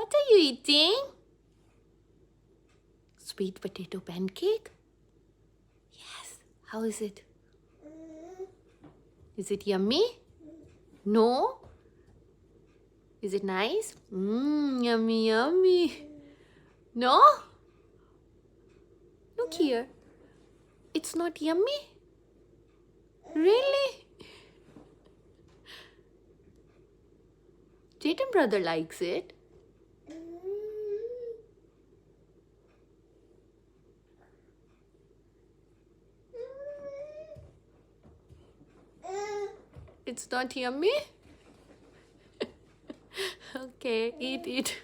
What are you eating? Sweet potato pancake? Yes. How is it? Is it yummy? No? Is it nice? Yummy, yummy. No? Look here. It's not yummy? Really? Jaden brother likes it. It's not yummy? Okay, eat it.